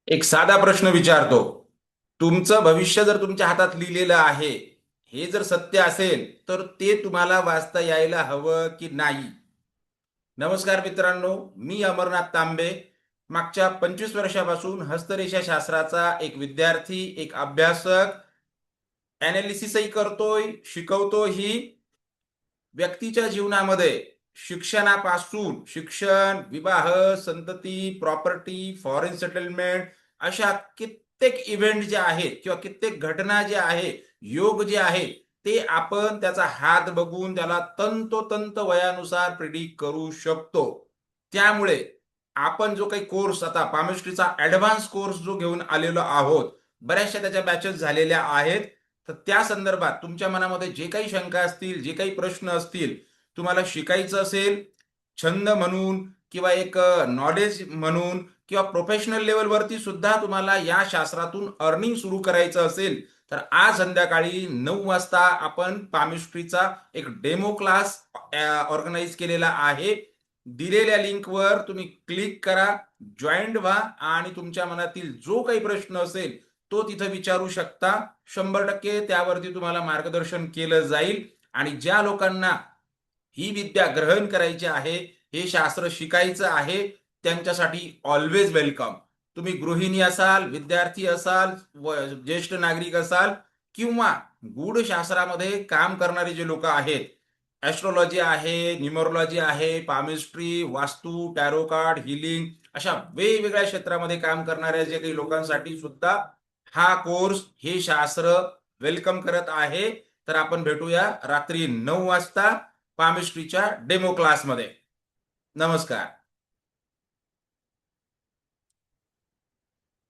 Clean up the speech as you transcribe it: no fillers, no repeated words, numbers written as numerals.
एक साधा प्रश्न विचारतो. तुमचं भविष्य जर तुमच्या हातात लिहिलेलं आहे, हे जर सत्य असेल, तर ते तुम्हाला वाचता यायला हवं की नाही? नमस्कार मित्रांनो, मी अमरनाथ तांबे. मागच्या 25 वर्षापासून हस्तरेषा शास्त्राचा एक विद्यार्थी, एक अभ्यासक, अनालिसिसही करतोय, शिकवतोही. व्यक्तीच्या जीवनामध्ये शिक्षण, विवाह, संतती, प्रॉपर्टी, फॉरेन सेटलमेंट अशा कित्येक इव्हेंट जे आहेत किंवा कित्येक घटना जे आहे, योग जे आहे, ते आपण त्याचा हात बघून त्याला तंतोतंत वयानुसार प्रिडिक्ट करू शकतो. त्यामुळे आपण जो काही कोर्स आता पामिस्ट्रीचा ऍडव्हान्स कोर्स जो घेऊन आलेलो आहोत, बऱ्याचशा त्याच्या बॅचेस झालेल्या आहेत. तर त्या संदर्भात तुमच्या मनामध्ये जे काही शंका असतील, जे काही प्रश्न असतील, तुम्हाला शिकायचं असेल छंद म्हणून किंवा एक नॉलेज म्हणून किंवा प्रोफेशनल लेवलवरती सुद्धा तुम्हाला या शास्त्रातून अर्निंग सुरू करायचं असेल, तर आज संध्याकाळी 9 वाजता आपण पामिस्ट्रीचा एक डेमो क्लास ऑर्गनाईज केलेला आहे. दिलेल्या लिंकवर तुम्ही क्लिक करा, जॉईंट व्हा आणि तुमच्या मनातील जो काही प्रश्न असेल तो तिथं विचारू शकता. 100% त्यावरती तुम्हाला मार्गदर्शन केलं जाईल. आणि ज्या लोकांना ही विद्या ग्रहण करायची आहे, हे शास्त्र शिकायचं आहे, त्यांच्यासाठी ऑलवेज वेलकम. तुम्ही गृहिणी असाल, विद्यार्थी असाल, ज्येष्ठ नागरिक असाल किंवा गूढशास्त्रामध्ये काम करणारे जे लोक आहेत, ॲस्ट्रोलॉजी आहे, न्यूमरोलॉजी आहे, पामिस्ट्री, वास्तू, टॅरो कार्ड, हिलिंग अशा वेगवेगळ्या क्षेत्रामध्ये काम करणाऱ्या जे काही लोकांसाठी सुद्धा हा कोर्स, हे शास्त्र वेलकम करत आहे. तर आपण भेटूया रात्री 9 वाजता पामिस्ट्रीच्या डेमो क्लासमध्ये. नमस्कार.